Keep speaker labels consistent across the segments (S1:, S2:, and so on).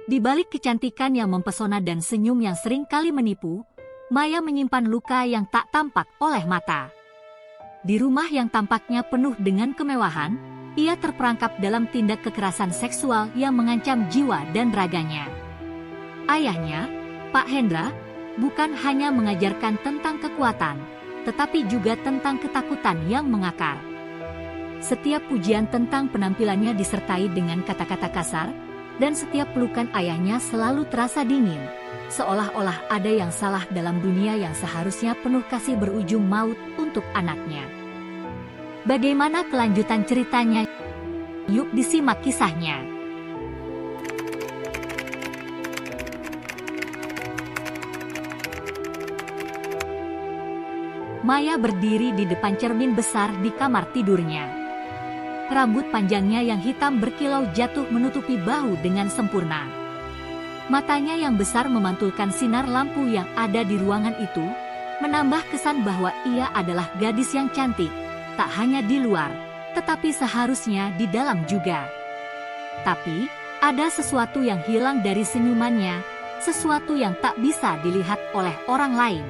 S1: Di balik kecantikan yang mempesona dan senyum yang sering kali menipu, Maya menyimpan luka yang tak tampak oleh mata. Di rumah yang tampaknya penuh dengan kemewahan, ia terperangkap dalam tindak kekerasan seksual yang mengancam jiwa dan raganya. Ayahnya, Pak Hendra, bukan hanya mengajarkan tentang kekuatan, tetapi juga tentang ketakutan yang mengakar. Setiap pujian tentang penampilannya disertai dengan kata-kata kasar, dan setiap pelukan ayahnya selalu terasa dingin, seolah-olah ada yang salah dalam dunia yang seharusnya penuh kasih berujung maut untuk anaknya. Bagaimana kelanjutan ceritanya? Yuk disimak kisahnya. Maya berdiri di depan cermin besar di kamar tidurnya. Rambut panjangnya yang hitam berkilau jatuh menutupi bahu dengan sempurna. Matanya yang besar memantulkan sinar lampu yang ada di ruangan itu, menambah kesan bahwa ia adalah gadis yang cantik, tak hanya di luar, tetapi seharusnya di dalam juga. Tapi, ada sesuatu yang hilang dari senyumannya, sesuatu yang tak bisa dilihat oleh orang lain.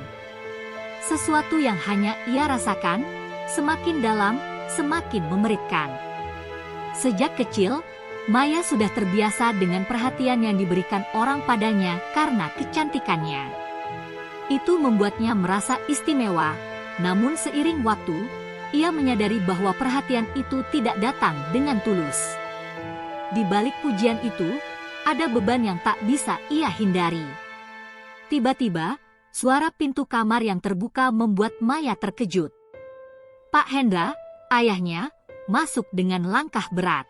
S1: Sesuatu yang hanya ia rasakan, semakin dalam, semakin memeritkan. Sejak kecil, Maya sudah terbiasa dengan perhatian yang diberikan orang padanya karena kecantikannya. Itu membuatnya merasa istimewa, namun seiring waktu, ia menyadari bahwa perhatian itu tidak datang dengan tulus. Di balik pujian itu, ada beban yang tak bisa ia hindari. Tiba-tiba, suara pintu kamar yang terbuka membuat Maya terkejut. Pak Hendra, ayahnya, masuk dengan langkah berat.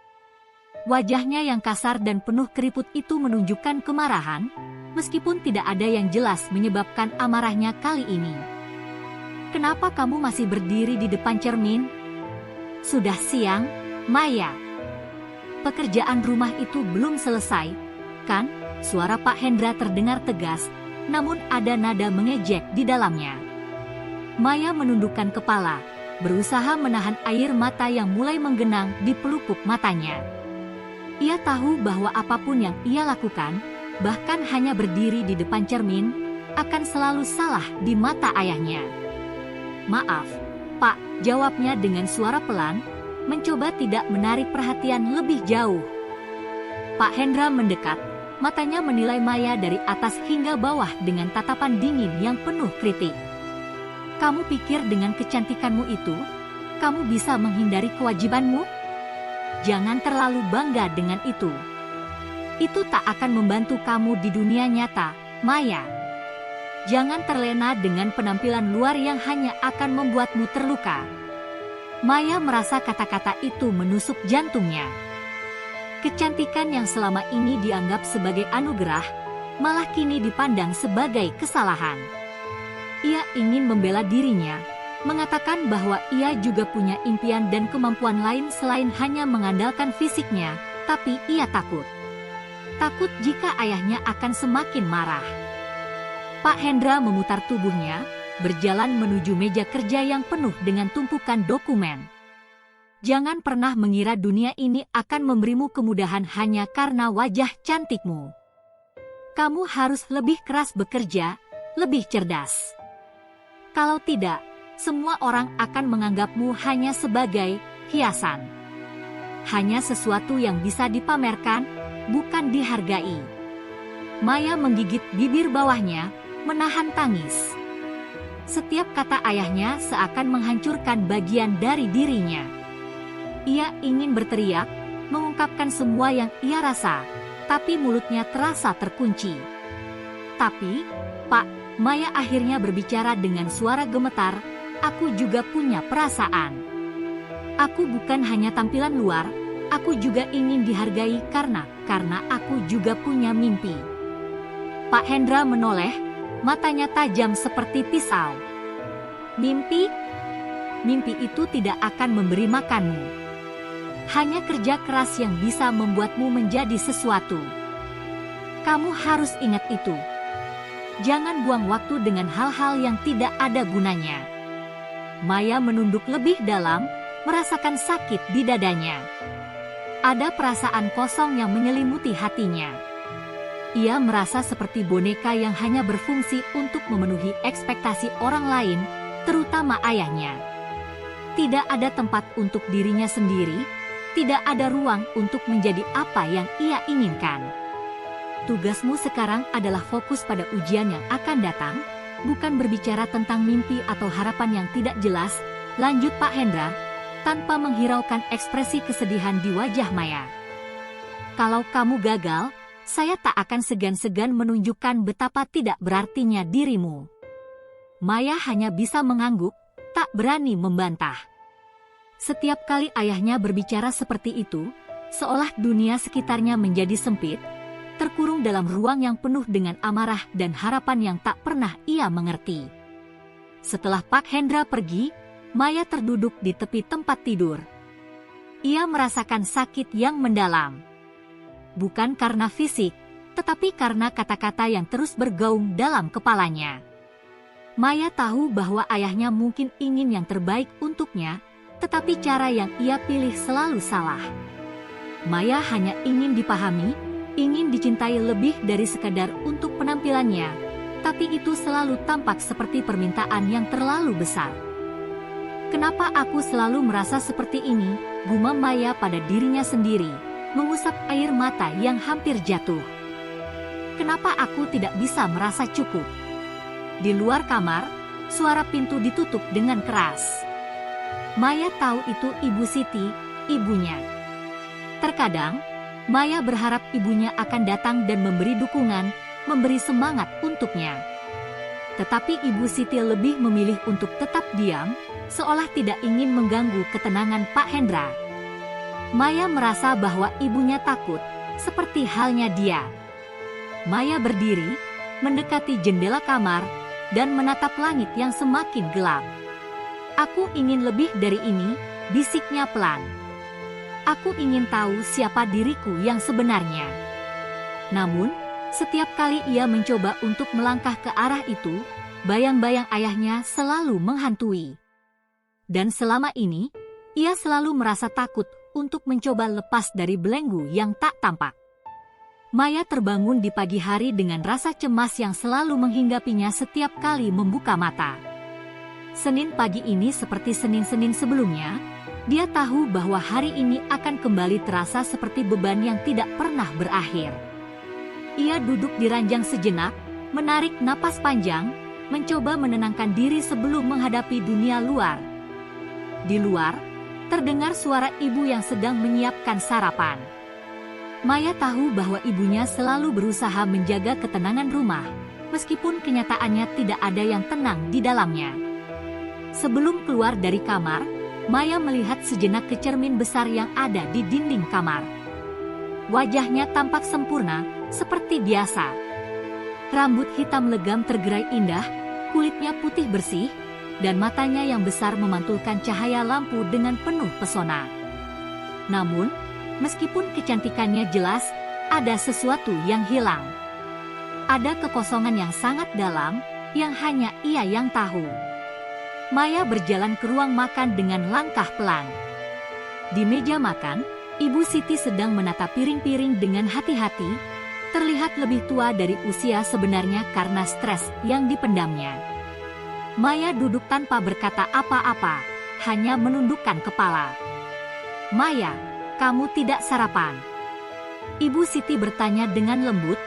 S1: Wajahnya yang kasar dan penuh keriput itu menunjukkan kemarahan, meskipun tidak ada yang jelas menyebabkan amarahnya kali ini. Kenapa kamu masih berdiri di depan cermin? Sudah siang, Maya. Pekerjaan rumah itu belum selesai, kan? Suara Pak Hendra terdengar tegas, namun ada nada mengejek di dalamnya. Maya menundukkan kepala, berusaha menahan air mata yang mulai menggenang di pelupuk matanya. Ia tahu bahwa apapun yang ia lakukan, bahkan hanya berdiri di depan cermin, akan selalu salah di mata ayahnya. Maaf, Pak, jawabnya dengan suara pelan, mencoba tidak menarik perhatian lebih jauh. Pak Hendra mendekat, matanya menilai Maya dari atas hingga bawah dengan tatapan dingin yang penuh kritik. Kamu pikir dengan kecantikanmu itu, kamu bisa menghindari kewajibanmu? Jangan terlalu bangga dengan itu. Itu tak akan membantu kamu di dunia nyata, Maya. Jangan terlena dengan penampilan luar yang hanya akan membuatmu terluka. Maya merasa kata-kata itu menusuk jantungnya. Kecantikan yang selama ini dianggap sebagai anugerah, malah kini dipandang sebagai kesalahan. Ia ingin membela dirinya, mengatakan bahwa ia juga punya impian dan kemampuan lain selain hanya mengandalkan fisiknya, tapi ia takut. Takut jika ayahnya akan semakin marah. Pak Hendra memutar tubuhnya, berjalan menuju meja kerja yang penuh dengan tumpukan dokumen. Jangan pernah mengira dunia ini akan memberimu kemudahan hanya karena wajah cantikmu. Kamu harus lebih keras bekerja, lebih cerdas. Kalau tidak, semua orang akan menganggapmu hanya sebagai hiasan. Hanya sesuatu yang bisa dipamerkan, bukan dihargai. Maya menggigit bibir bawahnya, menahan tangis. Setiap kata ayahnya seakan menghancurkan bagian dari dirinya. Ia ingin berteriak, mengungkapkan semua yang ia rasa, tapi mulutnya terasa terkunci. Tapi, Pak, Maya akhirnya berbicara dengan suara gemetar, aku juga punya perasaan. Aku bukan hanya tampilan luar, aku juga ingin dihargai karena aku juga punya mimpi. Pak Hendra menoleh, matanya tajam seperti pisau. Mimpi? Mimpi itu tidak akan memberi makanmu. Hanya kerja keras yang bisa membuatmu menjadi sesuatu. Kamu harus ingat itu. Jangan buang waktu dengan hal-hal yang tidak ada gunanya. Maya menunduk lebih dalam, merasakan sakit di dadanya. Ada perasaan kosong yang menyelimuti hatinya. Ia merasa seperti boneka yang hanya berfungsi untuk memenuhi ekspektasi orang lain, terutama ayahnya. Tidak ada tempat untuk dirinya sendiri, tidak ada ruang untuk menjadi apa yang ia inginkan. Tugasmu sekarang adalah fokus pada ujian yang akan datang, bukan berbicara tentang mimpi atau harapan yang tidak jelas, lanjut Pak Hendra, tanpa menghiraukan ekspresi kesedihan di wajah Maya. Kalau kamu gagal, saya tak akan segan-segan menunjukkan betapa tidak berartinya dirimu. Maya hanya bisa mengangguk, tak berani membantah. Setiap kali ayahnya berbicara seperti itu, seolah dunia sekitarnya menjadi sempit, terkurung dalam ruang yang penuh dengan amarah dan harapan yang tak pernah ia mengerti. Setelah Pak Hendra pergi, Maya terduduk di tepi tempat tidur. Ia merasakan sakit yang mendalam. Bukan karena fisik, tetapi karena kata-kata yang terus bergaung dalam kepalanya. Maya tahu bahwa ayahnya mungkin ingin yang terbaik untuknya, tetapi cara yang ia pilih selalu salah. Maya hanya ingin dipahami, ingin dicintai lebih dari sekadar untuk penampilannya, tapi itu selalu tampak seperti permintaan yang terlalu besar. Kenapa aku selalu merasa seperti ini, gumam Maya pada dirinya sendiri, mengusap air mata yang hampir jatuh. Kenapa aku tidak bisa merasa cukup? Di luar kamar, suara pintu ditutup dengan keras. Maya tahu itu Ibu Siti, ibunya. Terkadang, Maya berharap ibunya akan datang dan memberi dukungan, memberi semangat untuknya. Tetapi Ibu Siti lebih memilih untuk tetap diam, seolah tidak ingin mengganggu ketenangan Pak Hendra. Maya merasa bahwa ibunya takut, seperti halnya dia. Maya berdiri, mendekati jendela kamar, dan menatap langit yang semakin gelap. Aku ingin lebih dari ini, bisiknya pelan. Aku ingin tahu siapa diriku yang sebenarnya. Namun, setiap kali ia mencoba untuk melangkah ke arah itu, bayang-bayang ayahnya selalu menghantui. Dan selama ini, ia selalu merasa takut untuk mencoba lepas dari belenggu yang tak tampak. Maya terbangun di pagi hari dengan rasa cemas yang selalu menghinggapinya setiap kali membuka mata. Senin pagi ini seperti Senin-Senin sebelumnya, dia tahu bahwa hari ini akan kembali terasa seperti beban yang tidak pernah berakhir. Ia duduk di ranjang sejenak, menarik napas panjang, mencoba menenangkan diri sebelum menghadapi dunia luar. Di luar, terdengar suara ibu yang sedang menyiapkan sarapan. Maya tahu bahwa ibunya selalu berusaha menjaga ketenangan rumah, meskipun kenyataannya tidak ada yang tenang di dalamnya. Sebelum keluar dari kamar, Maya melihat sejenak ke cermin besar yang ada di dinding kamar. Wajahnya tampak sempurna, seperti biasa. Rambut hitam legam tergerai indah, kulitnya putih bersih, dan matanya yang besar memantulkan cahaya lampu dengan penuh pesona. Namun, meskipun kecantikannya jelas, ada sesuatu yang hilang. Ada kekosongan yang sangat dalam, yang hanya ia yang tahu. Maya berjalan ke ruang makan dengan langkah pelan. Di meja makan, Ibu Siti sedang menata piring-piring dengan hati-hati, terlihat lebih tua dari usia sebenarnya karena stres yang dipendamnya. Maya duduk tanpa berkata apa-apa, hanya menundukkan kepala. Maya, kamu tidak sarapan? Ibu Siti bertanya dengan lembut,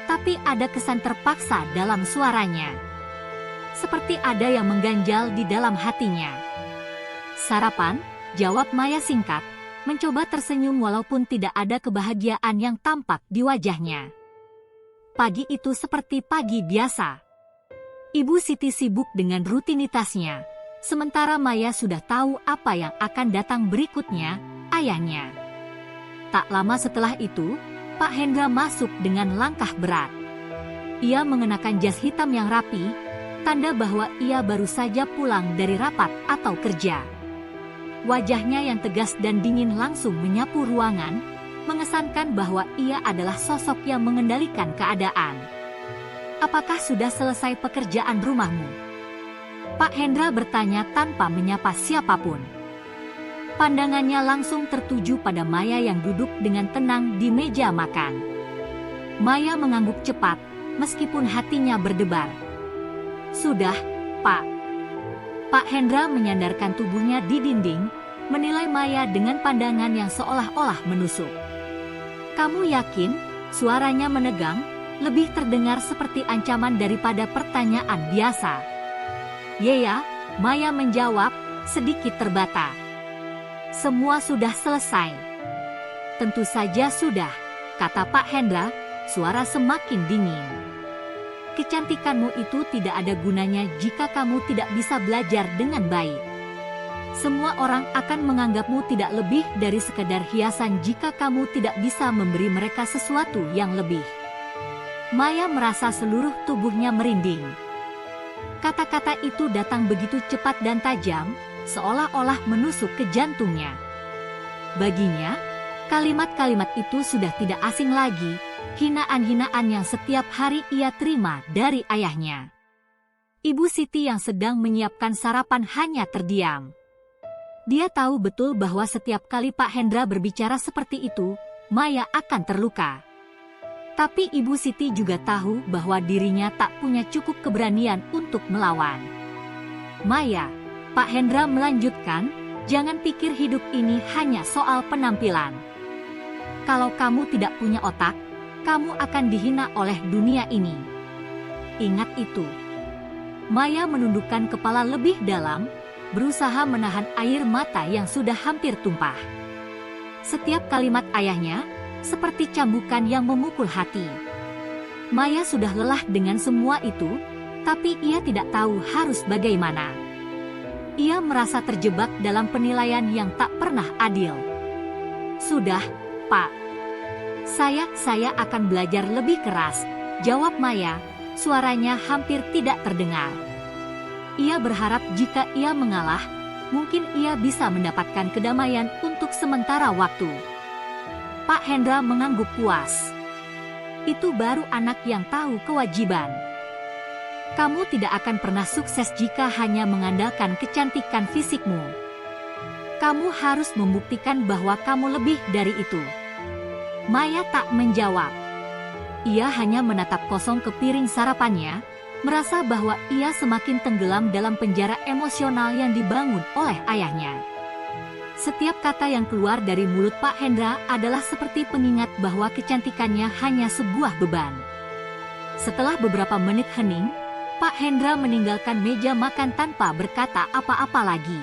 S1: tapi ada kesan terpaksa dalam suaranya. Seperti ada yang mengganjal di dalam hatinya. Sarapan, jawab Maya singkat, mencoba tersenyum walaupun tidak ada kebahagiaan yang tampak di wajahnya. Pagi itu seperti pagi biasa. Ibu Siti sibuk dengan rutinitasnya, sementara Maya sudah tahu apa yang akan datang berikutnya, ayahnya. Tak lama setelah itu, Pak Hendra masuk dengan langkah berat. Ia mengenakan jas hitam yang rapi, tanda bahwa ia baru saja pulang dari rapat atau kerja. Wajahnya yang tegas dan dingin langsung menyapu ruangan, mengesankan bahwa ia adalah sosok yang mengendalikan keadaan. Apakah sudah selesai pekerjaan rumahmu? Pak Hendra bertanya tanpa menyapa siapapun. Pandangannya langsung tertuju pada Maya yang duduk dengan tenang di meja makan. Maya mengangguk cepat, meskipun hatinya berdebar. Sudah, Pak. Pak Hendra menyandarkan tubuhnya di dinding, menilai Maya dengan pandangan yang seolah-olah menusuk. Kamu yakin? Suaranya menegang, lebih terdengar seperti ancaman daripada pertanyaan biasa. Ya, Maya menjawab, sedikit terbata. Semua sudah selesai. Tentu saja sudah, kata Pak Hendra, suara semakin dingin. Kecantikanmu itu tidak ada gunanya jika kamu tidak bisa belajar dengan baik. Semua orang akan menganggapmu tidak lebih dari sekedar hiasan jika kamu tidak bisa memberi mereka sesuatu yang lebih. Maya merasa seluruh tubuhnya merinding. Kata-kata itu datang begitu cepat dan tajam, seolah-olah menusuk ke jantungnya. Baginya, kalimat-kalimat itu sudah tidak asing lagi, hinaan-hinaan yang setiap hari ia terima dari ayahnya. Ibu Siti yang sedang menyiapkan sarapan hanya terdiam. Dia tahu betul bahwa setiap kali Pak Hendra berbicara seperti itu, Maya akan terluka. Tapi Ibu Siti juga tahu bahwa dirinya tak punya cukup keberanian untuk melawan. Maya, Pak Hendra melanjutkan, jangan pikir hidup ini hanya soal penampilan. Kalau kamu tidak punya otak, kamu akan dihina oleh dunia ini. Ingat itu. Maya menundukkan kepala lebih dalam, berusaha menahan air mata yang sudah hampir tumpah. Setiap kalimat ayahnya, seperti cambukan yang memukul hati. Maya sudah lelah dengan semua itu, tapi ia tidak tahu harus bagaimana. Ia merasa terjebak dalam penilaian yang tak pernah adil. Sudah, Pak. Saya akan belajar lebih keras, jawab Maya, suaranya hampir tidak terdengar. Ia berharap jika ia mengalah, mungkin ia bisa mendapatkan kedamaian untuk sementara waktu. Pak Hendra mengangguk puas. Itu baru anak yang tahu kewajiban. Kamu tidak akan pernah sukses jika hanya mengandalkan kecantikan fisikmu. Kamu harus membuktikan bahwa kamu lebih dari itu. Maya tak menjawab. Ia hanya menatap kosong ke piring sarapannya, merasa bahwa ia semakin tenggelam dalam penjara emosional yang dibangun oleh ayahnya. Setiap kata yang keluar dari mulut Pak Hendra adalah seperti pengingat bahwa kecantikannya hanya sebuah beban. Setelah beberapa menit hening, Pak Hendra meninggalkan meja makan tanpa berkata apa-apa lagi.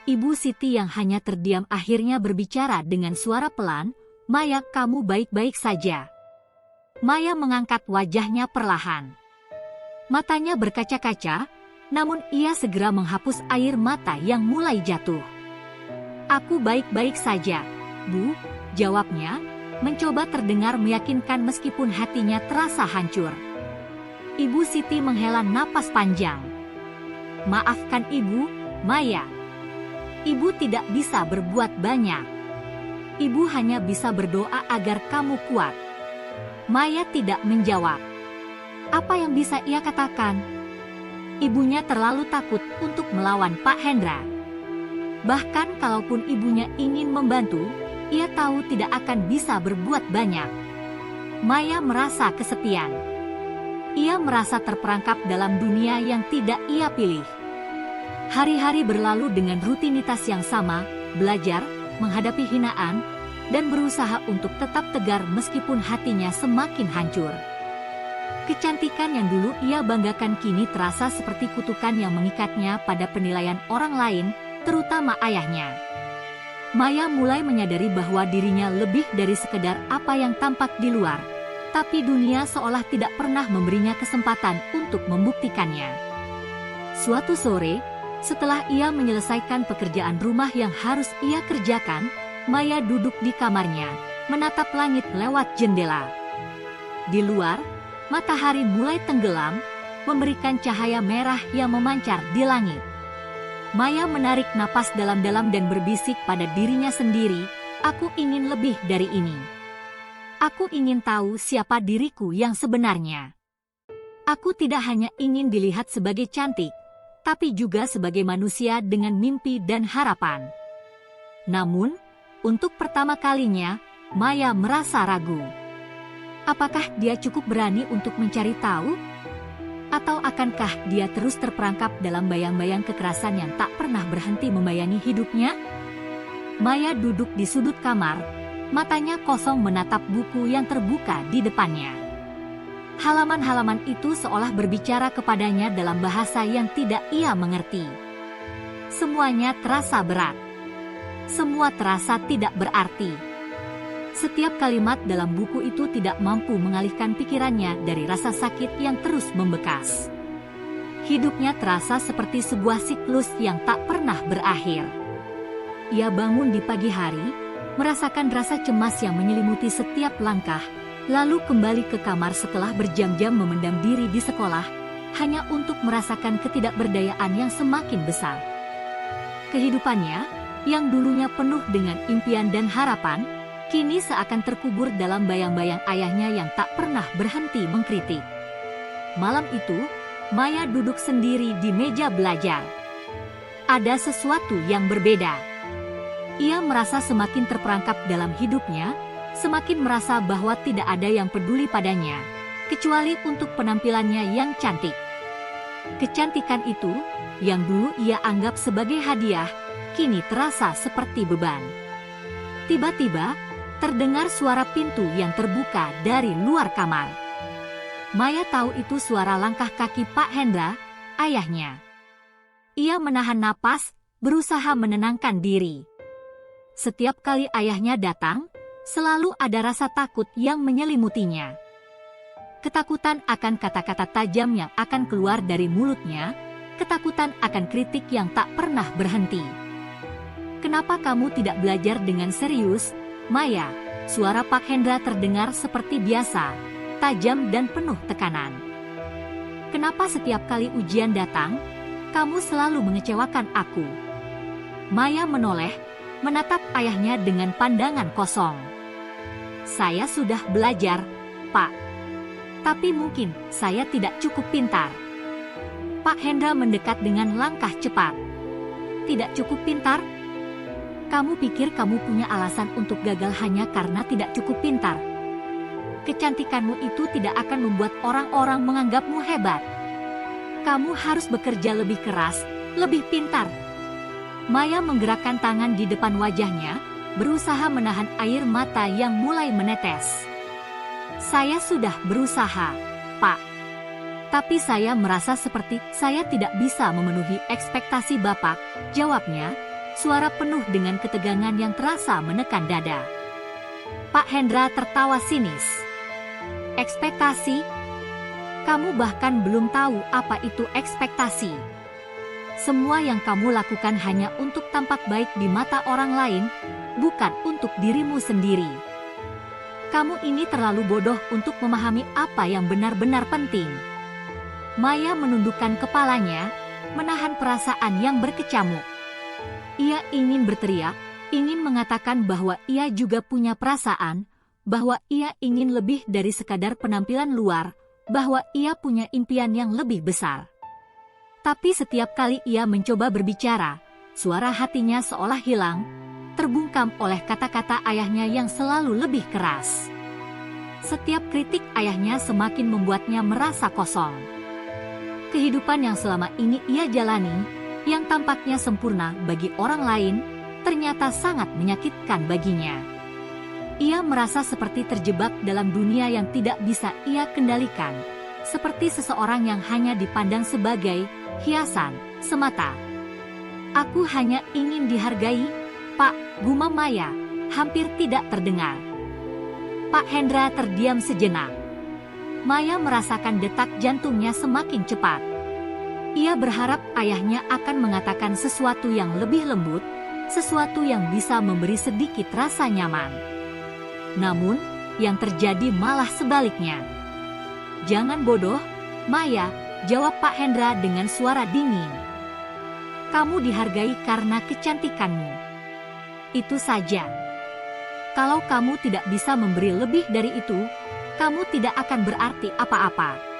S1: Ibu Siti yang hanya terdiam akhirnya berbicara dengan suara pelan, Maya, kamu baik-baik saja. Maya mengangkat wajahnya perlahan. Matanya berkaca-kaca, namun ia segera menghapus air mata yang mulai jatuh. Aku baik-baik saja, Bu, jawabnya, mencoba terdengar meyakinkan meskipun hatinya terasa hancur. Ibu Siti menghela napas panjang. Maafkan Ibu, Maya. Ibu tidak bisa berbuat banyak. Ibu hanya bisa berdoa agar kamu kuat. Maya tidak menjawab. Apa yang bisa ia katakan? Ibunya terlalu takut untuk melawan Pak Hendra. Bahkan kalaupun ibunya ingin membantu, ia tahu tidak akan bisa berbuat banyak. Maya merasa kesepian. Ia merasa terperangkap dalam dunia yang tidak ia pilih. Hari-hari berlalu dengan rutinitas yang sama, belajar, menghadapi hinaan, dan berusaha untuk tetap tegar meskipun hatinya semakin hancur. Kecantikan yang dulu ia banggakan kini terasa seperti kutukan yang mengikatnya pada penilaian orang lain, terutama ayahnya. Maya mulai menyadari bahwa dirinya lebih dari sekedar apa yang tampak di luar, tapi dunia seolah tidak pernah memberinya kesempatan untuk membuktikannya. Suatu sore, setelah ia menyelesaikan pekerjaan rumah yang harus ia kerjakan, Maya duduk di kamarnya, menatap langit lewat jendela. Di luar, matahari mulai tenggelam, memberikan cahaya merah yang memancar di langit. Maya menarik napas dalam-dalam dan berbisik pada dirinya sendiri, aku ingin lebih dari ini. Aku ingin tahu siapa diriku yang sebenarnya. Aku tidak hanya ingin dilihat sebagai cantik, tapi juga sebagai manusia dengan mimpi dan harapan. Namun, untuk pertama kalinya, Maya merasa ragu. Apakah dia cukup berani untuk mencari tahu? Atau akankah dia terus terperangkap dalam bayang-bayang kekerasan yang tak pernah berhenti membayangi hidupnya? Maya duduk di sudut kamar, matanya kosong menatap buku yang terbuka di depannya. Halaman-halaman itu seolah berbicara kepadanya dalam bahasa yang tidak ia mengerti. Semuanya terasa berat. Semua terasa tidak berarti. Setiap kalimat dalam buku itu tidak mampu mengalihkan pikirannya dari rasa sakit yang terus membekas. Hidupnya terasa seperti sebuah siklus yang tak pernah berakhir. Ia bangun di pagi hari, merasakan rasa cemas yang menyelimuti setiap langkah, lalu kembali ke kamar setelah berjam-jam memendam diri di sekolah, hanya untuk merasakan ketidakberdayaan yang semakin besar. Kehidupannya, yang dulunya penuh dengan impian dan harapan, kini seakan terkubur dalam bayang-bayang ayahnya yang tak pernah berhenti mengkritik. Malam itu, Maya duduk sendiri di meja belajar. Ada sesuatu yang berbeda. Ia merasa semakin terperangkap dalam hidupnya, semakin merasa bahwa tidak ada yang peduli padanya, kecuali untuk penampilannya yang cantik. Kecantikan itu, yang dulu ia anggap sebagai hadiah, kini terasa seperti beban. Tiba-tiba, terdengar suara pintu yang terbuka dari luar kamar. Maya tahu itu suara langkah kaki Pak Hendra, ayahnya. Ia menahan napas, berusaha menenangkan diri. Setiap kali ayahnya datang, selalu ada rasa takut yang menyelimutinya. Ketakutan akan kata-kata tajam yang akan keluar dari mulutnya, ketakutan akan kritik yang tak pernah berhenti. "Kenapa kamu tidak belajar dengan serius, Maya?" Suara Pak Hendra terdengar seperti biasa, tajam dan penuh tekanan. "Kenapa setiap kali ujian datang, kamu selalu mengecewakan aku?" Maya menoleh, menatap ayahnya dengan pandangan kosong. "Saya sudah belajar, Pak. Tapi mungkin saya tidak cukup pintar." Pak Hendra mendekat dengan langkah cepat. "Tidak cukup pintar? Kamu pikir kamu punya alasan untuk gagal hanya karena tidak cukup pintar? Kecantikanmu itu tidak akan membuat orang-orang menganggapmu hebat. Kamu harus bekerja lebih keras, lebih pintar." Maya menggerakkan tangan di depan wajahnya, berusaha menahan air mata yang mulai menetes. "Saya sudah berusaha, Pak. Tapi saya merasa seperti saya tidak bisa memenuhi ekspektasi Bapak," jawabnya, suara penuh dengan ketegangan yang terasa menekan dada. Pak Hendra tertawa sinis. "Ekspektasi? Kamu bahkan belum tahu apa itu ekspektasi. Semua yang kamu lakukan hanya untuk tampak baik di mata orang lain, bukan untuk dirimu sendiri. Kamu ini terlalu bodoh untuk memahami apa yang benar-benar penting." Maya menundukkan kepalanya, menahan perasaan yang berkecamuk. Ia ingin berteriak, ingin mengatakan bahwa ia juga punya perasaan, bahwa ia ingin lebih dari sekadar penampilan luar, bahwa ia punya impian yang lebih besar. Tapi setiap kali ia mencoba berbicara, suara hatinya seolah hilang, terbungkam oleh kata-kata ayahnya yang selalu lebih keras. Setiap kritik ayahnya semakin membuatnya merasa kosong. Kehidupan yang selama ini ia jalani, yang tampaknya sempurna bagi orang lain, ternyata sangat menyakitkan baginya. Ia merasa seperti terjebak dalam dunia yang tidak bisa ia kendalikan, seperti seseorang yang hanya dipandang sebagai hiasan semata. "Aku hanya ingin dihargai, Pak," gumam Maya, hampir tidak terdengar. Pak Hendra terdiam sejenak. Maya merasakan detak jantungnya semakin cepat. Ia berharap ayahnya akan mengatakan sesuatu yang lebih lembut, sesuatu yang bisa memberi sedikit rasa nyaman. Namun, yang terjadi malah sebaliknya. "Jangan bodoh, Maya," jawab Pak Hendra dengan suara dingin. "Kamu dihargai karena kecantikanmu. Itu saja. Kalau kamu tidak bisa memberi lebih dari itu, kamu tidak akan berarti apa-apa."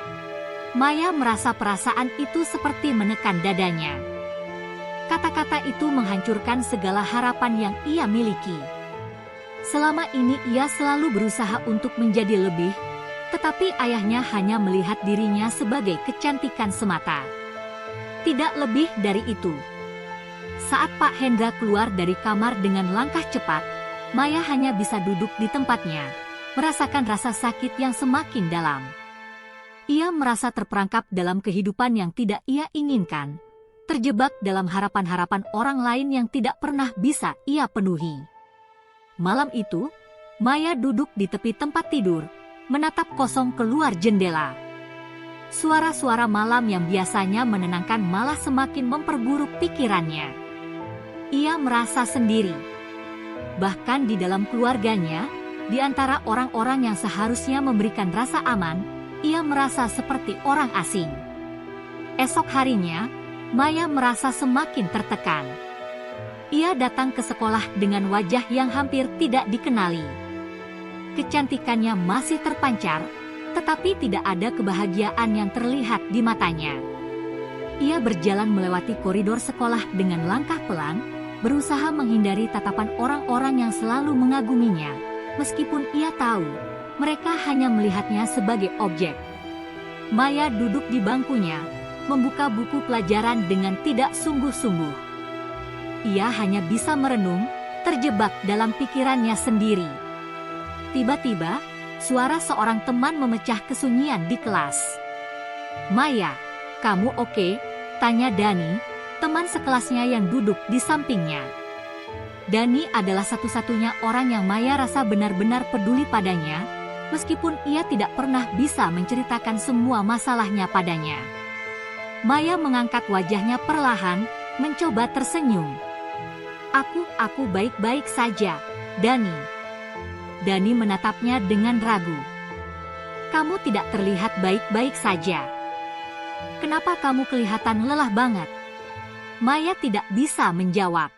S1: Maya merasa perasaan itu seperti menekan dadanya. Kata-kata itu menghancurkan segala harapan yang ia miliki. Selama ini ia selalu berusaha untuk menjadi lebih, Tetapi ayahnya hanya melihat dirinya sebagai kecantikan semata. Tidak lebih dari itu. Saat Pak Hendra keluar dari kamar dengan langkah cepat, Maya hanya bisa duduk di tempatnya, merasakan rasa sakit yang semakin dalam. Ia merasa terperangkap dalam kehidupan yang tidak ia inginkan, terjebak dalam harapan-harapan orang lain yang tidak pernah bisa ia penuhi. Malam itu, Maya duduk di tepi tempat tidur, menatap kosong keluar jendela. Suara-suara malam yang biasanya menenangkan malah semakin memperburuk pikirannya. Ia merasa sendiri. Bahkan di dalam keluarganya, di antara orang-orang yang seharusnya memberikan rasa aman, ia merasa seperti orang asing. Esok harinya, Maya merasa semakin tertekan. Ia datang ke sekolah dengan wajah yang hampir tidak dikenali. Kecantikannya masih terpancar, tetapi tidak ada kebahagiaan yang terlihat di matanya. Ia berjalan melewati koridor sekolah dengan langkah pelan, berusaha menghindari tatapan orang-orang yang selalu mengaguminya, meskipun ia tahu mereka hanya melihatnya sebagai objek. Maya duduk di bangkunya, membuka buku pelajaran dengan tidak sungguh-sungguh. Ia hanya bisa merenung, terjebak dalam pikirannya sendiri. Tiba-tiba, suara seorang teman memecah kesunyian di kelas. "Maya, kamu oke?" tanya Dani, teman sekelasnya yang duduk di sampingnya. Dani adalah satu-satunya orang yang Maya rasa benar-benar peduli padanya, meskipun ia tidak pernah bisa menceritakan semua masalahnya padanya. Maya mengangkat wajahnya perlahan, mencoba tersenyum. Aku baik-baik saja, Dani." Dani menatapnya dengan ragu. "Kamu tidak terlihat baik-baik saja. Kenapa kamu kelihatan lelah banget?" Maya tidak bisa menjawab.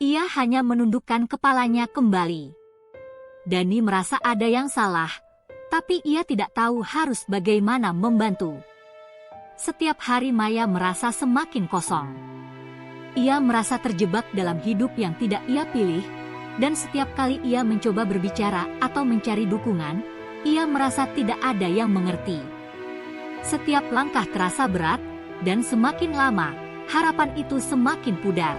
S1: Ia hanya menundukkan kepalanya kembali. Dani merasa ada yang salah, tapi ia tidak tahu harus bagaimana membantu. Setiap hari Maya merasa semakin kosong. Ia merasa terjebak dalam hidup yang tidak ia pilih, dan setiap kali ia mencoba berbicara atau mencari dukungan, ia merasa tidak ada yang mengerti. Setiap langkah terasa berat, dan semakin lama, harapan itu semakin pudar.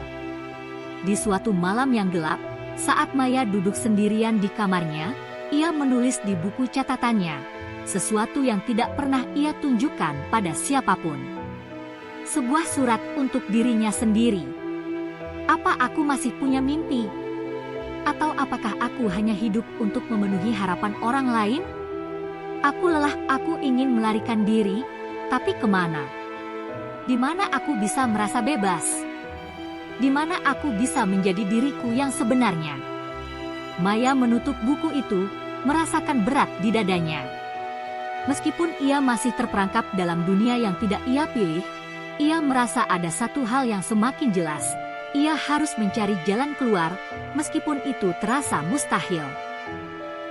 S1: Di suatu malam yang gelap, saat Maya duduk sendirian di kamarnya, ia menulis di buku catatannya sesuatu yang tidak pernah ia tunjukkan pada siapapun. Sebuah surat untuk dirinya sendiri. Apa aku masih punya mimpi? Atau apakah aku hanya hidup untuk memenuhi harapan orang lain? Aku lelah, aku ingin melarikan diri, tapi kemana? Di mana aku bisa merasa bebas? Di mana aku bisa menjadi diriku yang sebenarnya? Maya menutup buku itu, merasakan berat di dadanya. Meskipun ia masih terperangkap dalam dunia yang tidak ia pilih, ia merasa ada satu hal yang semakin jelas. Ia harus mencari jalan keluar, meskipun itu terasa mustahil.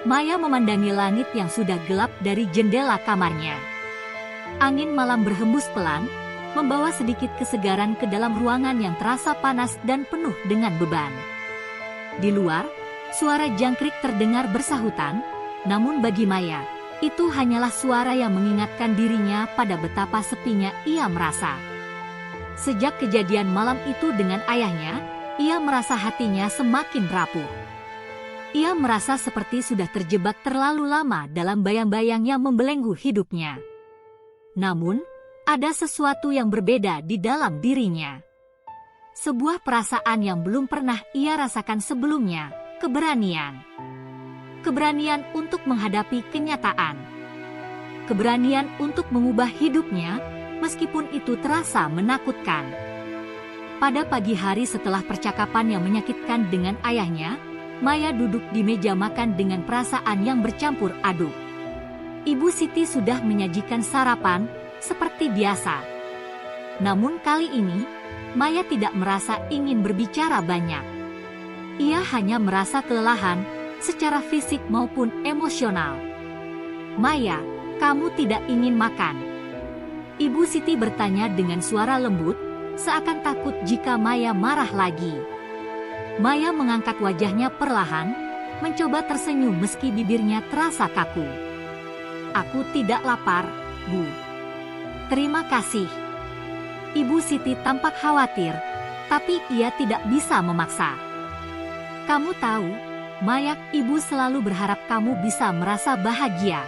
S1: Maya memandangi langit yang sudah gelap dari jendela kamarnya. Angin malam berhembus pelan, membawa sedikit kesegaran ke dalam ruangan yang terasa panas dan penuh dengan beban. Di luar, suara jangkrik terdengar bersahutan, namun bagi Maya, itu hanyalah suara yang mengingatkan dirinya pada betapa sepinya ia merasa. Sejak kejadian malam itu dengan ayahnya, ia merasa hatinya semakin rapuh. Ia merasa seperti sudah terjebak terlalu lama dalam bayang-bayang yang membelenggu hidupnya. Namun, ada sesuatu yang berbeda di dalam dirinya. Sebuah perasaan yang belum pernah ia rasakan sebelumnya, keberanian. Keberanian untuk menghadapi kenyataan. Keberanian untuk mengubah hidupnya, meskipun itu terasa menakutkan. Pada pagi hari setelah percakapan yang menyakitkan dengan ayahnya, Maya duduk di meja makan dengan perasaan yang bercampur aduk. Ibu Siti sudah menyajikan sarapan, seperti biasa. Namun kali ini, Maya tidak merasa ingin berbicara banyak. Ia hanya merasa kelelahan, secara fisik maupun emosional. "Maya, kamu tidak ingin makan?" Ibu Siti bertanya dengan suara lembut, seakan takut jika Maya marah lagi. Maya mengangkat wajahnya perlahan, mencoba tersenyum meski bibirnya terasa kaku. aku tidak lapar, Bu. Terima kasih. Ibu Siti tampak khawatir, tapi ia tidak bisa memaksa. Kamu tahu, Maya, ibu selalu berharap kamu bisa merasa bahagia.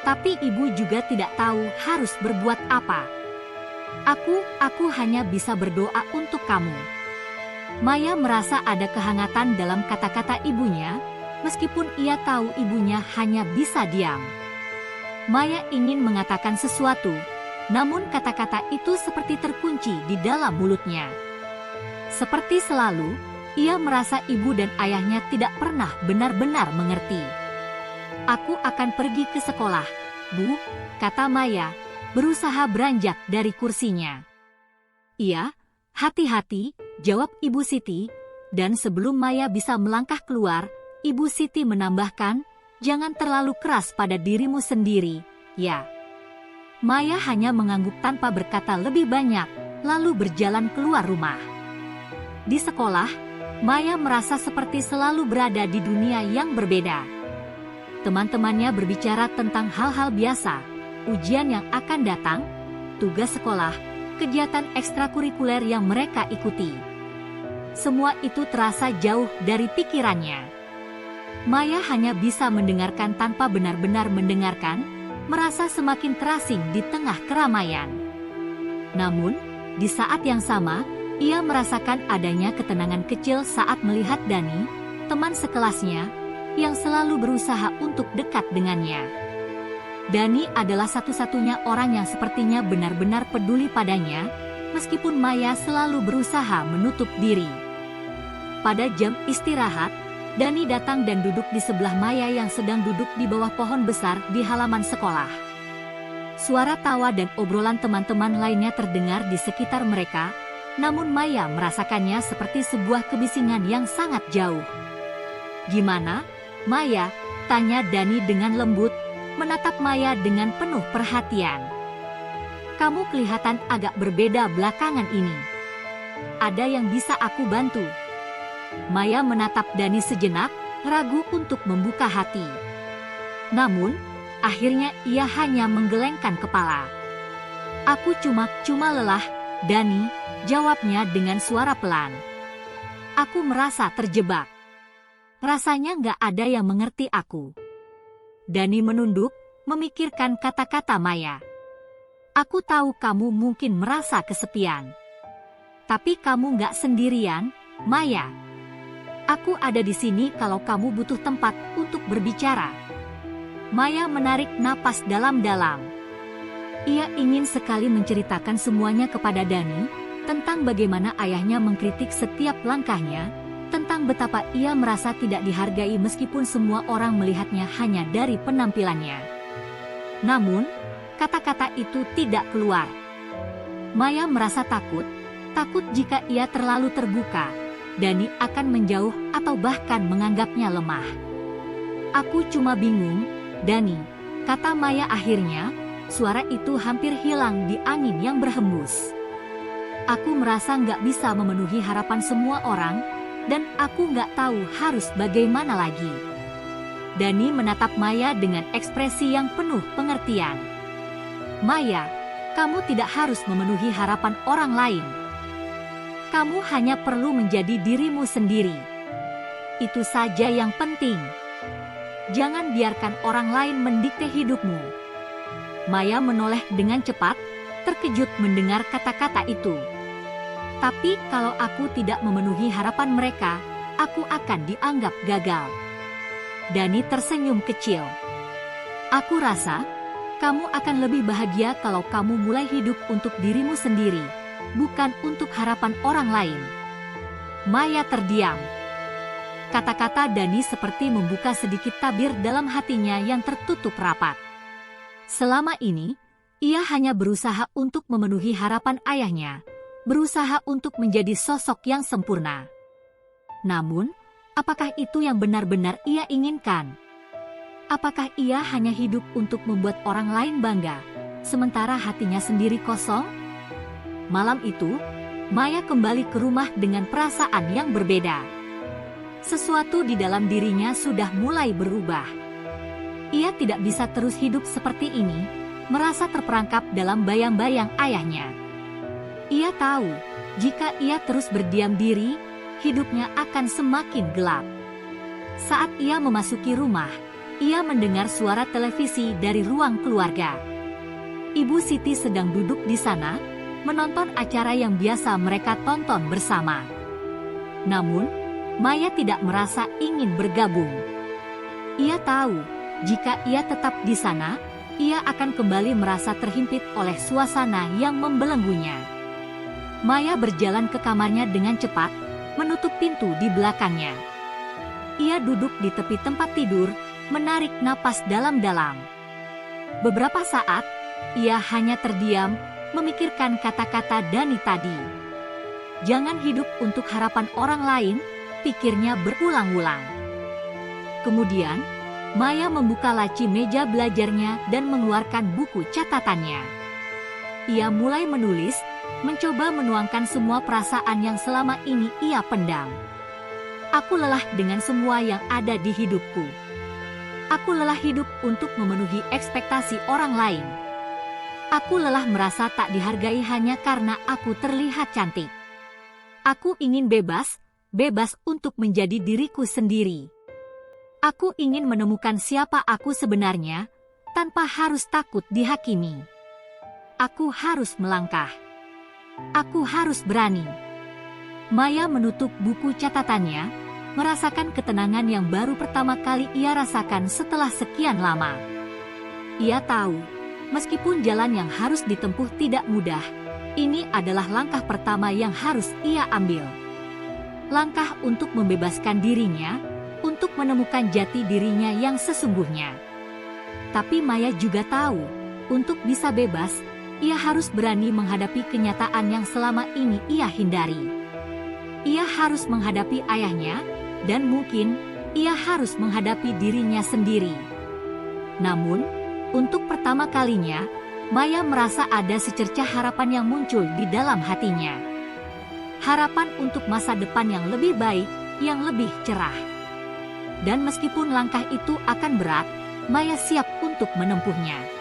S1: Tapi ibu juga tidak tahu harus berbuat apa. Aku hanya bisa berdoa untuk kamu. Maya merasa ada kehangatan dalam kata-kata ibunya, meskipun ia tahu ibunya hanya bisa diam. Maya ingin mengatakan sesuatu, namun kata-kata itu seperti terkunci di dalam mulutnya. Seperti selalu, ia merasa ibu dan ayahnya tidak pernah benar-benar mengerti. Aku akan pergi ke sekolah, Bu, kata Maya, berusaha beranjak dari kursinya. Iya, hati-hati, jawab Ibu Siti, dan sebelum Maya bisa melangkah keluar, Ibu Siti menambahkan, jangan terlalu keras pada dirimu sendiri, ya. Maya hanya mengangguk tanpa berkata lebih banyak, lalu berjalan keluar rumah. Di sekolah, Maya merasa seperti selalu berada di dunia yang berbeda. Teman-temannya berbicara tentang hal-hal biasa, ujian yang akan datang, tugas sekolah, kegiatan ekstrakurikuler yang mereka ikuti. Semua itu terasa jauh dari pikirannya. Maya hanya bisa mendengarkan tanpa benar-benar mendengarkan, merasa semakin terasing di tengah keramaian. Namun, di saat yang sama, ia merasakan adanya ketenangan kecil saat melihat Dani, teman sekelasnya, yang selalu berusaha untuk dekat dengannya. Dani adalah satu-satunya orang yang sepertinya benar-benar peduli padanya, meskipun Maya selalu berusaha menutup diri. Pada jam istirahat, Dani datang dan duduk di sebelah Maya yang sedang duduk di bawah pohon besar di halaman sekolah. Suara tawa dan obrolan teman-teman lainnya terdengar di sekitar mereka, namun Maya merasakannya seperti sebuah kebisingan yang sangat jauh. "Gimana, Maya?" tanya Dani dengan lembut, menatap Maya dengan penuh perhatian. "Kamu kelihatan agak berbeda belakangan ini. Ada yang bisa aku bantu?" Maya menatap Dani sejenak, ragu untuk membuka hati. Namun, akhirnya ia hanya menggelengkan kepala. "Aku cuma lelah, Dani," jawabnya dengan suara pelan. "Aku merasa terjebak. Rasanya nggak ada yang mengerti aku." Dani menunduk, memikirkan kata-kata Maya. "Aku tahu kamu mungkin merasa kesepian. Tapi kamu nggak sendirian, Maya. Aku ada di sini kalau kamu butuh tempat untuk berbicara." Maya menarik napas dalam-dalam. Ia ingin sekali menceritakan semuanya kepada Dani, tentang bagaimana ayahnya mengkritik setiap langkahnya, tentang betapa ia merasa tidak dihargai meskipun semua orang melihatnya hanya dari penampilannya. Namun, kata-kata itu tidak keluar. Maya merasa takut jika ia terlalu terbuka, Dani akan menjauh atau bahkan menganggapnya lemah. "Aku cuma bingung, Dani," kata Maya akhirnya, suara itu hampir hilang di angin yang berhembus. "Aku merasa nggak bisa memenuhi harapan semua orang, dan aku nggak tahu harus bagaimana lagi." Dani menatap Maya dengan ekspresi yang penuh pengertian. "Maya, kamu tidak harus memenuhi harapan orang lain. Kamu hanya perlu menjadi dirimu sendiri. Itu saja yang penting. Jangan biarkan orang lain mendikte hidupmu." Maya menoleh dengan cepat, terkejut mendengar kata-kata itu. "Tapi kalau aku tidak memenuhi harapan mereka, aku akan dianggap gagal." Dani tersenyum kecil. "Aku rasa, kamu akan lebih bahagia kalau kamu mulai hidup untuk dirimu sendiri, bukan untuk harapan orang lain." Maya terdiam. Kata-kata Dani seperti membuka sedikit tabir dalam hatinya yang tertutup rapat. Selama ini, ia hanya berusaha untuk memenuhi harapan ayahnya, berusaha untuk menjadi sosok yang sempurna. Namun, apakah itu yang benar-benar ia inginkan? Apakah ia hanya hidup untuk membuat orang lain bangga, sementara hatinya sendiri kosong? Malam itu, Maya kembali ke rumah dengan perasaan yang berbeda. Sesuatu di dalam dirinya sudah mulai berubah. Ia tidak bisa terus hidup seperti ini, merasa terperangkap dalam bayang-bayang ayahnya. Ia tahu, jika ia terus berdiam diri, hidupnya akan semakin gelap. Saat ia memasuki rumah, ia mendengar suara televisi dari ruang keluarga. Ibu Siti sedang duduk di sana, menonton acara yang biasa mereka tonton bersama. Namun, Maya tidak merasa ingin bergabung. Ia tahu, jika ia tetap di sana, ia akan kembali merasa terhimpit oleh suasana yang membelenggunya. Maya berjalan ke kamarnya dengan cepat, menutup pintu di belakangnya. Ia duduk di tepi tempat tidur, menarik napas dalam-dalam. Beberapa saat, ia hanya terdiam, memikirkan kata-kata Dani tadi. Jangan hidup untuk harapan orang lain, pikirnya berulang-ulang. Kemudian, Maya membuka laci meja belajarnya dan mengeluarkan buku catatannya. Ia mulai menulis, mencoba menuangkan semua perasaan yang selama ini ia pendam. Aku lelah dengan semua yang ada di hidupku. Aku lelah hidup untuk memenuhi ekspektasi orang lain. Aku lelah merasa tak dihargai hanya karena aku terlihat cantik. Aku ingin bebas, bebas untuk menjadi diriku sendiri. Aku ingin menemukan siapa aku sebenarnya, tanpa harus takut dihakimi. Aku harus melangkah. Aku harus berani. Maya menutup buku catatannya, merasakan ketenangan yang baru pertama kali ia rasakan setelah sekian lama. Ia tahu, meskipun jalan yang harus ditempuh tidak mudah, ini adalah langkah pertama yang harus ia ambil. Langkah untuk membebaskan dirinya, untuk menemukan jati dirinya yang sesungguhnya. Tapi Maya juga tahu, untuk bisa bebas, ia harus berani menghadapi kenyataan yang selama ini ia hindari. Ia harus menghadapi ayahnya, dan mungkin ia harus menghadapi dirinya sendiri. Namun, untuk pertama kalinya, Maya merasa ada secercah harapan yang muncul di dalam hatinya. Harapan untuk masa depan yang lebih baik, yang lebih cerah. Dan meskipun langkah itu akan berat, Maya siap untuk menempuhnya.